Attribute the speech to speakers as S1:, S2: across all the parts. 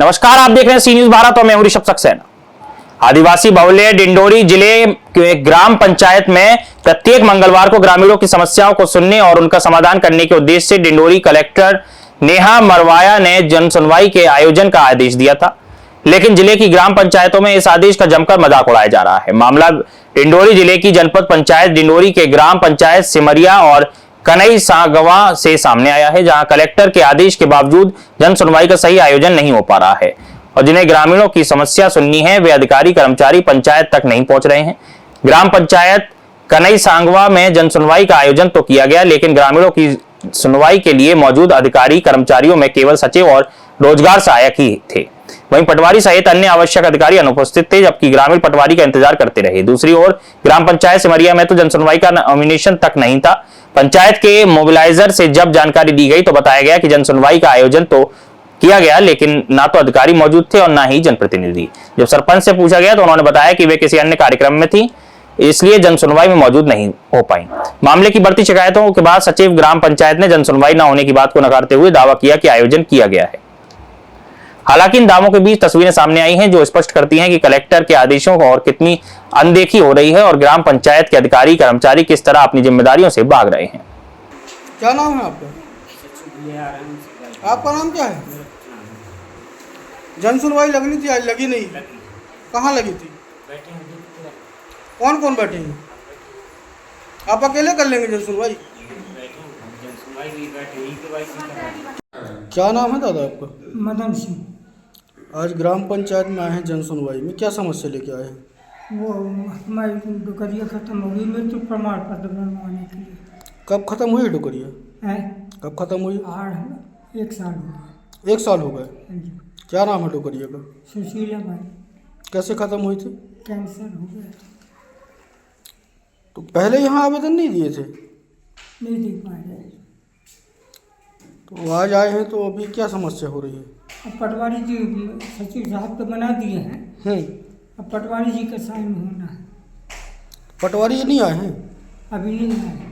S1: नमस्कार, आप देख रहे हैं सी न्यूज भारत और मैं हूं ऋषभ सक्सेना। आदिवासी बहुल्य डिंडोरी जिले के ग्राम पंचायत में प्रत्येक मंगलवार को ग्रामीणों की समस्याओं को सुनने और उनका समाधान करने के उद्देश्य से डिंडोरी कलेक्टर नेहा मरवाया ने जन सुनवाई के आयोजन का आदेश दिया था, लेकिन जिले की ग्राम पंचायतों में इस आदेश का जमकर मजाक उड़ाया जा रहा है। मामला डिंडोरी जिले की जनपद पंचायत डिंडोरी के ग्राम पंचायत सिमरिया और कनई सांगवा से सामने आया है, जहां कलेक्टर के आदेश के बावजूद जन सुनवाई का सही आयोजन नहीं हो पा रहा है और जिन्हें ग्रामीणों की समस्या सुननी है वे अधिकारी कर्मचारी पंचायत तक नहीं पहुंच रहे हैं। ग्राम पंचायत कनई सांगवा में जन सुनवाई का आयोजन तो किया गया, लेकिन ग्रामीणों की सुनवाई के लिए मौजूद अधिकारी कर्मचारियों में केवल सचिव और रोजगार सहायक ही थे। वहीं पटवारी सहित अन्य आवश्यक अधिकारी अनुपस्थित थे, जबकि ग्रामीण पटवारी का इंतजार करते रहे। दूसरी ओर ग्राम पंचायत सिमरिया में तो जन सुनवाई का नॉमिनेशन तक नहीं था। पंचायत के मोबिलाइजर से जब जानकारी दी गई तो बताया गया कि जन सुनवाई का आयोजन तो किया गया, लेकिन ना तो अधिकारी मौजूद थे और ना ही जनप्रतिनिधि। जब सरपंच से पूछा गया तो उन्होंने बताया कि वे किसी अन्य कार्यक्रम में थी, इसलिए जन सुनवाई में मौजूद नहीं हो पाई। मामले की बढ़ती शिकायतों के बाद सचिव ग्राम पंचायत ने जन सुनवाई न होने की बात को नकारते हुए दावा किया कि आयोजन किया गया है। हालांकि इन दावों के बीच तस्वीरें सामने आई हैं जो स्पष्ट करती हैं कि कलेक्टर के आदेशों को और कितनी अनदेखी हो रही है और ग्राम पंचायत के अधिकारी कर्मचारी किस तरह अपनी जिम्मेदारियों से भाग रहे हैं।
S2: क्या नाम है आपका? आपका नाम क्या है? जन सुनवाई लगनी थी, आज लगी नहीं। कहाँ लगी थी? कौन कौन बैठे हैं? आप अकेले कर लेंगे जन सुनवाई? क्या नाम है दादा आपका?
S3: मदन सिंह।
S2: आज ग्राम पंचायत में आए हैं जन सुनवाई में, क्या समस्या लेके आए हैं?
S3: वो हमारी डुकरिया खत्म हो गई, मृत्यु प्रमाण पत्र बनवाने के लिए।
S2: कब खत्म हुई डुकरिया?
S3: है
S2: कब खत्म हुई?
S3: 1 साल हो गया।
S2: 1 साल हो गए।
S3: हाँ जी।
S2: क्या नाम है डुकरिया का?
S3: सुशीला भाई।
S2: कैसे खत्म हुई थी?
S3: कैंसर हो गया।
S2: तो पहले यहाँ आवेदन नहीं दिए थे?
S3: नहीं दे पाए।
S2: तो आज आए हैं तो अभी क्या समस्या हो रही है?
S3: अब पटवारी जी सचिव साहब तो बना दिए हैं, अब पटवारी जी का साइन होना है।
S2: पटवारी जी नहीं आए हैं?
S3: अभी नहीं आए।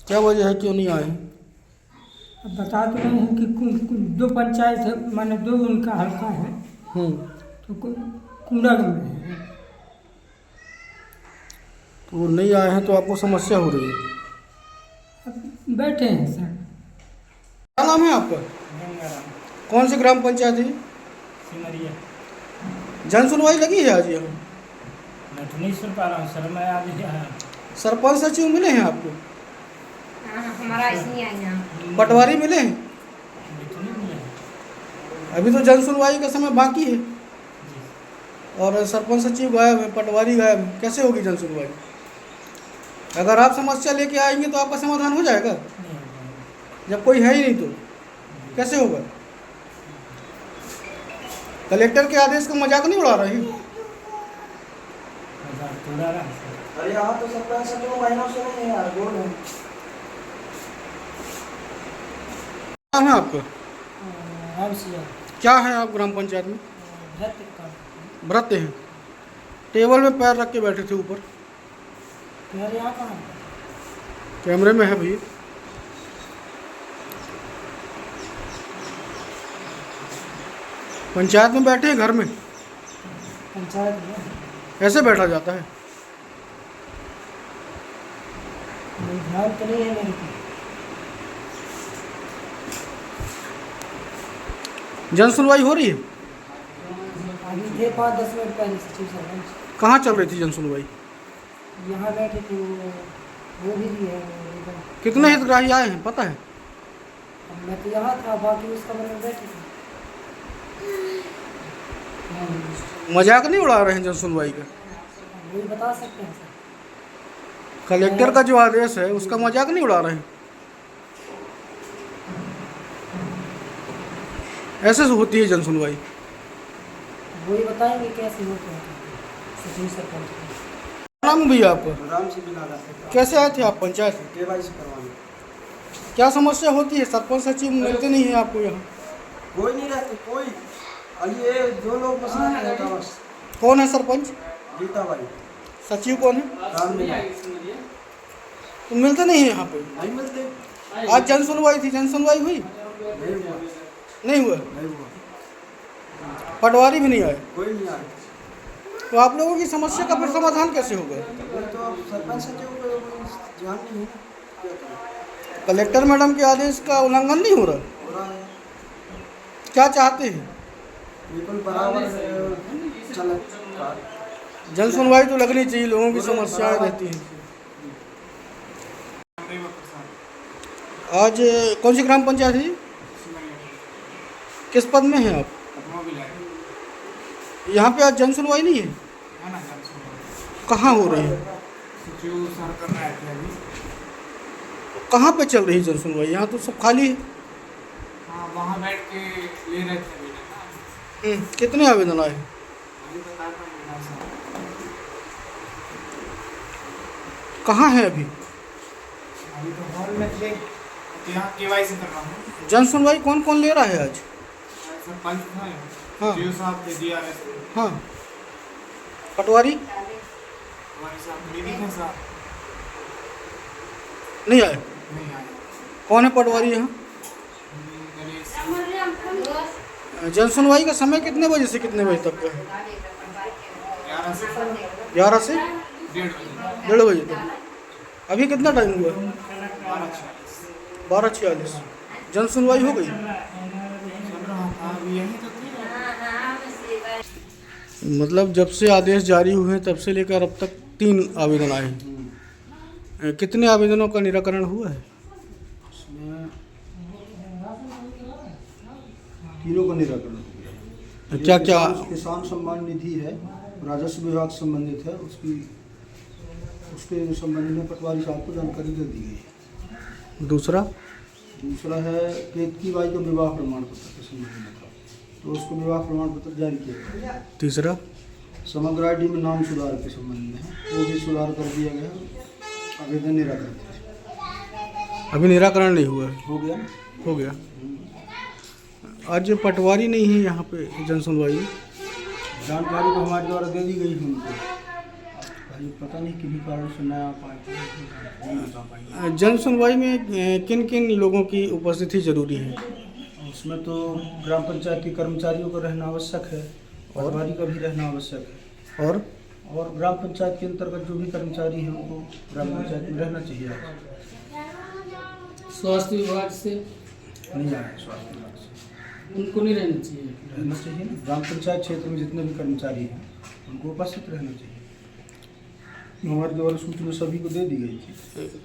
S2: क्या वजह है, क्यों नहीं आए हैं?
S3: अब बता तो रहे हैं कि 2 पंचायत है, माने 2 उनका हल्का है, तो कुंडल में है।
S2: तो नहीं आए हैं तो आपको समस्या हो रही है?
S3: अब बैठे हैं सर।
S2: क्या नाम है आपका? कौन सी ग्राम पंचायत है?
S4: सिमरिया।
S2: जन सुनवाई लगी है आज यहाँ?
S4: मैं तो नहीं सुन पा रहा हूँ सर, मैं आज
S2: सरपंच सचिव मिले हैं आपको?
S5: हमारा इसलिए आई यहाँ।
S2: पटवारी मिले हैं? अभी तो जन सुनवाई का समय बाकी है और सरपंच सचिव गायब है, पटवारी गायब है, कैसे होगी जन सुनवाई? अगर आप समस्या लेके आएंगे तो आपका समाधान हो जाएगा, जब कोई है ही नहीं तो कैसे होगा? कलेक्टर के आदेश का मजाक नहीं उड़ा रही?
S4: अरे यहाँ तो सरपंच सचिव महीनों से नहीं यार, बोल रहे हैं।
S2: नाम है आपका? क्या है आप ग्राम पंचायत में? व्रत हैं। टेबल में पैर रख के बैठे थे ऊपर। कैमरे में है भैया। पंचायत में बैठे हैं, घर में?
S3: पंचायत में
S2: ऐसे बैठा जाता है?
S3: ध्यान तो नहीं है मेरे को।
S2: जन सुनवाई हो रही है?
S3: अभी थे 5-10 मिनट पहले सचिव सरपंच
S2: कहाँ चल रही थी जन सुनवाई?
S3: यहाँ बैठे थे, वो भी दिए।
S2: कितने हितग्राही आए हैं पता है?
S3: मैं तो यहाँ था, बाकी उस कमरे में बैठे थे।
S2: मजाक नहीं उड़ा रहे हैं जन सुनवाई का?
S3: वही बता सकते हैं सर।
S2: कलेक्टर का जो आदेश है उसका मजाक नहीं उड़ा रहे हैं? ऐसे से होती है जन सुनवाई?
S3: वही बताएंगे कैसे होते हैं सचिव सरपंच।
S2: क्या नाम है भैया आपका?
S4: राम से बिना
S2: कैसे आए थे आप पंचायत में?
S4: केवाईसी करवाने।
S2: क्या समस्या होती है? सरपंच सचिव मिलते नहीं है आपको यहाँ?
S4: कोई नहीं रहते, कोई अली ये 2 लोग बस रहता बस।
S2: कौन है सरपंच?
S4: गीता भाई।
S2: सचिव कौन है? तो मिलते नहीं है यहाँ पे?
S4: नहीं मिलते।
S2: आज जन सुनवाई थी, जन सुनवाई हुई?
S4: नहीं हुआ।
S2: नहीं हुआ?
S4: नहीं हुआ।
S2: पटवारी भी नहीं आए,
S4: कोई नहीं आया।
S2: तो आप लोगों की समस्या का फिर समाधान कैसे होगा?
S4: ये तो अब सरपंच सचिव को ध्यान नहीं है ना, क्या करें।
S2: कलेक्टर मैडम के आदेश का उल्लंघन नहीं हो रहा?
S4: हो रहा है,
S2: क्या चाहते हैं?
S4: बिल्कुल बराबर चले।
S2: जन सुनवाई तो लगनी चाहिए, लोगों की समस्याएं रहती हैं। आज कौन सी ग्राम पंचायत है जी? किस पद में हैं आप? यहाँ पे आज जन सुनवाई नहीं है? कहाँ हो रही है? कहाँ पे चल रही है जन सुनवाई? यहाँ तो सब खाली है।
S6: वहाँ बैठ के ले रहे थे।
S2: कितने आवेदन आए? कहाँ है अभी?
S6: अभी तो हॉल में थे, तो यहाँ केवाईसी कर रहा हूँ।
S2: जन सुनवाई कौन कौन ले रहा है आज?
S6: सरपंच था,
S2: हाँ।
S6: जीओ साहब थे, DRS थे,
S2: हाँ। पटवारी
S6: हमारे साहब मेरी थे साहब
S2: नहीं आए?
S6: नहीं आए।
S2: कौन है पटवारी यहाँ?
S6: गणेश
S2: जन सुनवाई का समय कितने बजे से कितने बजे तक का है?
S6: 11 से
S2: 11 से
S6: 1:30 बजे।
S2: 1:30 बजे तक। अभी कितना टाइम हुआ?
S6: 12:46
S2: 12:46। जन सुनवाई हो गई?
S6: चल रहा था, अभी यही तो थे।
S2: मतलब जब से आदेश जारी हुए हैं तब से लेकर अब तक 3 आवेदन आए हैं। कितने आवेदनों का निराकरण हुआ है?
S4: इसमें तीनों का निराकरण हो गया।
S2: क्या क्या?
S4: किसान सम्मान निधि है, राजस्व विभाग से संबंधित है, उसके संबंध में पटवारी साहब को जानकारी दे दी गई है।
S2: दूसरा
S4: दूसरा है केतकी बाई का विवाह प्रमाण पत्र के संबंध में था, तो उसको विवाह प्रमाण पत्र जारी किया गया।
S2: तीसरा
S4: समग्र आईडी में नाम सुधार के संबंध में है, वो भी सुधार कर दिया गया, आवेदन निराकरण
S2: अभी निराकरण नहीं हुआ है?
S4: हो गया।
S2: हो गया। आज पटवारी नहीं है यहाँ पे जन सुनवाई?
S4: जानकारी तो हमारे द्वारा दे दी गई है उनको, भाई पता नहीं किन्हीं कारण से ना आ पाए, नहीं बता पाएंगे।
S2: जन सुनवाई में किन किन लोगों की उपस्थिति जरूरी है?
S4: उसमें तो ग्राम पंचायत के कर्मचारियों का रहना आवश्यक है, पटवारी का भी रहना आवश्यक है, और ग्राम पंचायत के अंतर्गत जो भी कर्मचारी हैं उनको ग्राम पंचायत में रहना चाहिए।
S7: स्वास्थ्य विभाग से
S4: नहीं आए स्वास्थ्य विभाग से,
S7: उनको नहीं रहना चाहिए।
S4: रहना चाहिए ना। ग्राम पंचायत क्षेत्र में जितने भी कर्मचारी हैं उनको उपस्थित रहना चाहिए। हमारे द्वारा सूचना सभी को दे दी गई थी।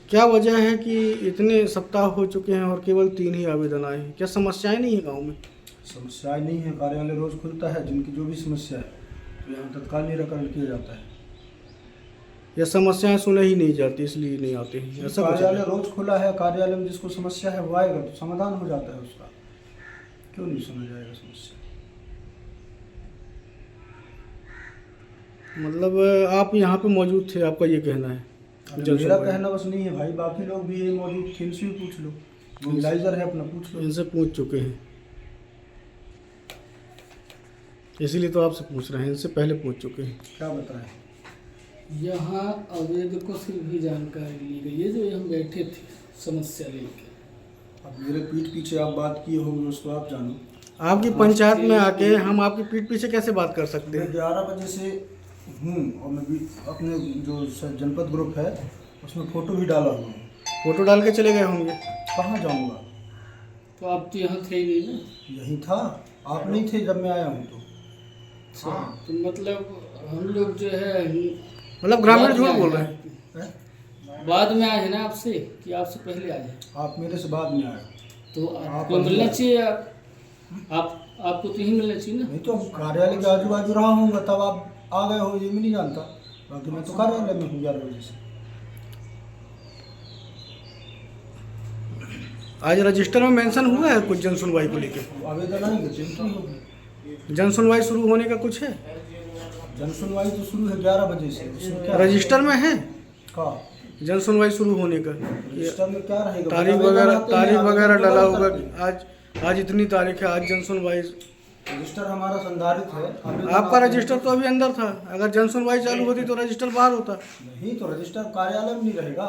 S2: क्या वजह है कि इतने सप्ताह हो चुके हैं और केवल 3 ही आवेदन आए हैं? क्या समस्याएं नहीं है गांव में?
S4: समस्याएं नहीं है, कार्यालय रोज खुलता है, जिनकी जो भी समस्या है तो यहाँ तत्काल निराकरण किया जाता है।
S2: या समस्याएं सुने ही नहीं जाती इसलिए नहीं आते हैं, ऐसा कुछ
S4: कार्यालय
S2: है?
S4: रोज खुला है, कार्यालय में जिसको समस्या है वो आएगा तो समाधान हो जाता है उसका, क्यों नहीं सुना जाएगा समस्या।
S2: मतलब आप यहाँ पे मौजूद थे, आपका ये कहना है?
S4: अरे
S2: जन
S4: मेरा
S2: सुनवाई।
S4: कहना बस नहीं है भाई, बाकी लोग भी ये मौजूद थे, इनसे भी पूछ लो, मोबिलाइजर है अपना, पूछ लो।
S2: इनसे पूछ चुके हैं, इसीलिए तो आपसे पूछ रहे हैं, इनसे पहले पूछ चुके हैं।
S4: क्या बताएं।
S7: यहाँ आवेदकों से भी जानकारी ली गई है जो यहाँ बैठे थे समस्या लेकर।
S4: अब मेरे पीठ पीछे आप बात किए होंगे उसको आप जानो।
S2: आपकी पंचायत में आके हम आपकी पीठ पीछे कैसे बात कर सकते
S4: मैं
S2: हैं?
S4: 11 बजे से हूँ और मैं भी अपने जो जनपद ग्रुप है उसमें फ़ोटो भी डाला हुआ हूँ।
S2: फोटो डाल के चले गए होंगे?
S4: कहाँ जाऊँगा,
S7: तो आप तो यहाँ थे ही नहीं ना।
S4: यही था, आप नहीं थे जब मैं आया हूँ तो।
S7: अच्छा, तो मतलब हम लोग जो है
S2: मतलब ग्रामीण झूठ बोल रहे हैं?
S4: हैं?
S7: बाद में आए हैं ना आपसे कि आपसे पहले आए हैं?
S4: आप मेरे से बाद में आए।
S7: तो आपको मिलना चाहिए। आपको तो ही मिलना चाहिए ना।
S4: नहीं तो कार्यालय के आजू बाजू रहा हूँ तब आप आ गए हो, ये मैं नहीं जानता, बाकी मैं तो कार्यालय में हूँ 11 बजे से।
S2: आज रजिस्टर में मेंशन हुआ है कुछ जन सुनवाई को लेकर?
S4: आवेदन आएंगे तो एंट्री होगी।
S2: जन सुनवाई शुरू होने का कुछ है?
S4: जन सुनवाई तो शुरू है 11 बजे से, उसमें क्या
S2: रजिस्टर में है
S4: का
S2: जन सुनवाई शुरू होने का?
S4: रजिस्टर में क्या रहेगा?
S2: तारीख
S4: आवेदन
S2: वगैरह
S4: आते हैं, आवेदन
S2: डला
S4: तुरंत
S2: होगा
S4: करते
S2: कि
S4: हैं।
S2: आज इतनी तारीख है, आज जन सुनवाई।
S4: रजिस्टर हमारा संधारित है। आवेदन
S2: आपका
S4: आते हैं।
S2: रजिस्टर तो अभी अंदर था, अगर जन सुनवाई चालू होती तो रजिस्टर बाहर होता।
S4: नहीं तो रजिस्टर कार्यालय में नहीं रहेगा,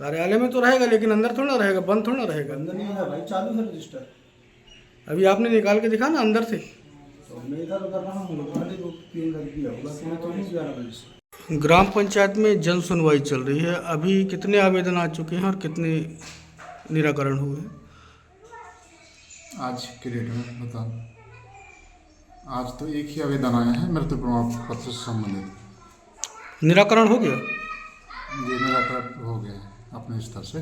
S2: कार्यालय में तो रहेगा लेकिन अंदर थोड़ा रहेगा, बंद थोड़ा रहेगा।
S4: बंद नहीं है भाई, चालू है रजिस्टर।
S2: अभी आपने निकाल के दिखा ना अंदर से।
S4: तो मैं इधर उधर रहा हूँ, पहले वो 3 बजे किया होगा, मैं तो 11 बजे से।
S2: ग्राम पंचायत में जन सुनवाई चल रही है, अभी कितने आवेदन आ चुके हैं और कितने निराकरण हुए हैं?
S8: आज के डेट में बता, आज तो एक ही आवेदन आया है मृत्यु प्रमाण पत्र से संबंधित।
S2: निराकरण हो गया?
S8: ये निराकरण हो गया है अपने स्तर से।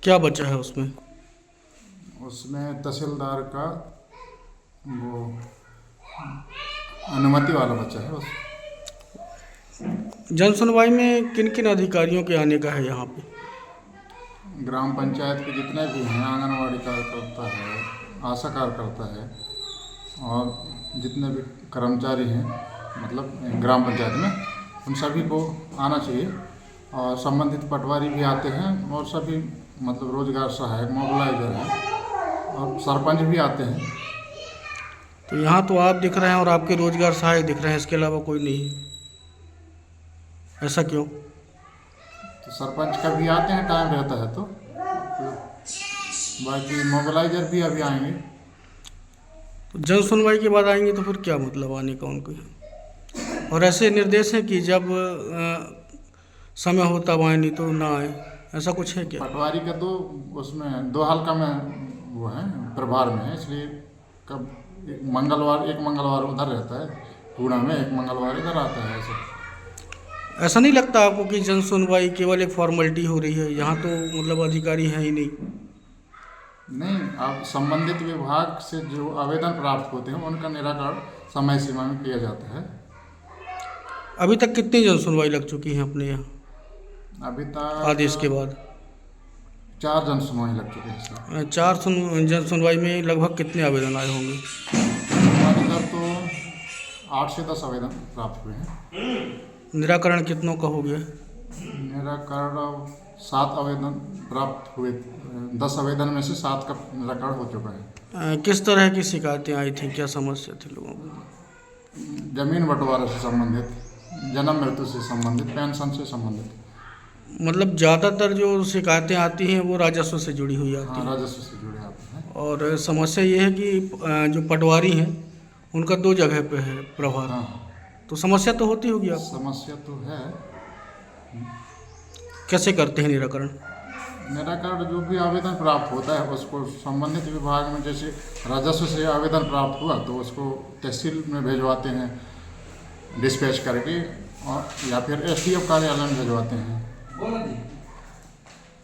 S2: क्या बचा है उसमें?
S8: उसमें तहसीलदार का वो अनुमति वाला बचा है बस।
S2: जन सुनवाई में किन किन अधिकारियों के आने का है यहाँ पे?
S8: ग्राम पंचायत के जितने भी हैं, आंगनवाड़ी कार्यकर्ता है, आशा कार्यकर्ता है और जितने भी कर्मचारी हैं मतलब ग्राम पंचायत में, उन सभी को आना चाहिए। और संबंधित पटवारी भी आते हैं और सभी मतलब रोजगार सहायक मोबिलाइजर हैं और सरपंच भी आते हैं।
S2: तो यहाँ तो आप दिख रहे हैं और आपके रोजगार सहायक दिख रहे हैं, इसके अलावा कोई नहीं है, ऐसा क्यों?
S8: तो सरपंच का भी आते हैं, टाइम रहता है तो बाकी मोबिलाइजर भी अभी आएंगे।
S2: तो जन सुनवाई के बाद आएंगे तो फिर क्या मतलब आने का उनको? और ऐसे निर्देश है कि जब समय हो तब आए, नहीं तो ना आए, ऐसा कुछ है क्या?
S8: पटवारी का तो उसमें 2 हल्का में वो है प्रभार में है, इसलिए कब एक मंगलवार उधर रहता है पूर्णा में, एक मंगलवार इधर आता है।
S2: ऐसा नहीं लगता आपको कि जन सुनवाई केवल एक फॉर्मेलिटी हो रही है? यहाँ तो मतलब अधिकारी हैं ही नहीं।
S8: नहीं, आप संबंधित विभाग से जो आवेदन प्राप्त होते हैं उनका निराकरण समय सीमा में किया जाता है।
S2: अभी तक कितनी जन सुनवाई लग चुकी है अपने यहाँ
S8: अभी तक
S2: आदेश के बाद?
S8: 4 जन सुनवाई लग चुके हैं सर।
S2: 4 जन सुनवाई में लगभग कितने आवेदन आए होंगे?
S8: हमारे इधर तो 8 से 10 आवेदन प्राप्त हुए हैं।
S2: निराकरण कितनों का हो गया?
S8: निराकरण 7 आवेदन प्राप्त हुए, 10 आवेदन में से 7 का निराकरण हो चुका है।
S2: किस तरह की शिकायतें आई थी, क्या समस्या थी लोगों को?
S8: जमीन बंटवारे से संबंधित, जन्म मृत्यु से संबंधित, पेंशन से संबंधित।
S2: मतलब ज़्यादातर जो शिकायतें आती हैं वो राजस्व से जुड़ी हुई आती
S8: हाँ,
S2: हैं।
S8: राजस्व से जुड़े आते हैं।
S2: और समस्या ये है कि जो पटवारी हैं उनका 2 जगह पे है प्रभार,
S8: हाँ,
S2: तो समस्या तो होती होगी आपको।
S8: समस्या तो है।
S2: कैसे करते हैं निराकरण?
S8: निराकरण जो भी आवेदन प्राप्त होता है उसको संबंधित विभाग में, जैसे राजस्व से आवेदन प्राप्त हुआ तो उसको तहसील में भिजवाते हैं डिस्पैच करके, और या फिर एसडीएफ कार्यालय में भिजवाते हैं।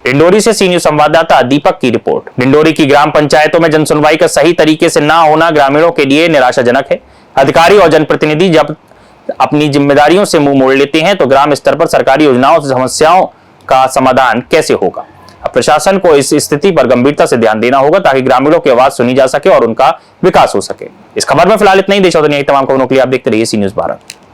S1: डिंडोरी से सी न्यूज संवाददाता दीपक की रिपोर्ट। डिंडोरी की ग्राम पंचायतों में जनसुनवाई का सही तरीके से ना होना ग्रामीणों के लिए निराशाजनक है। अधिकारी और जनप्रतिनिधि जब अपनी जिम्मेदारियों से मुंह मोड़ लेते हैं तो ग्राम स्तर पर सरकारी योजनाओं से समस्याओं का समाधान कैसे होगा? अब प्रशासन को इस स्थिति पर गंभीरता से ध्यान देना होगा ताकि ग्रामीणों की आवाज सुनी जा सके और उनका विकास हो सके। इस खबर में फिलहाल इतना ही। देश और दुनिया की तमाम खबरों के लिए आप देखते रहिए सी न्यूज भारत।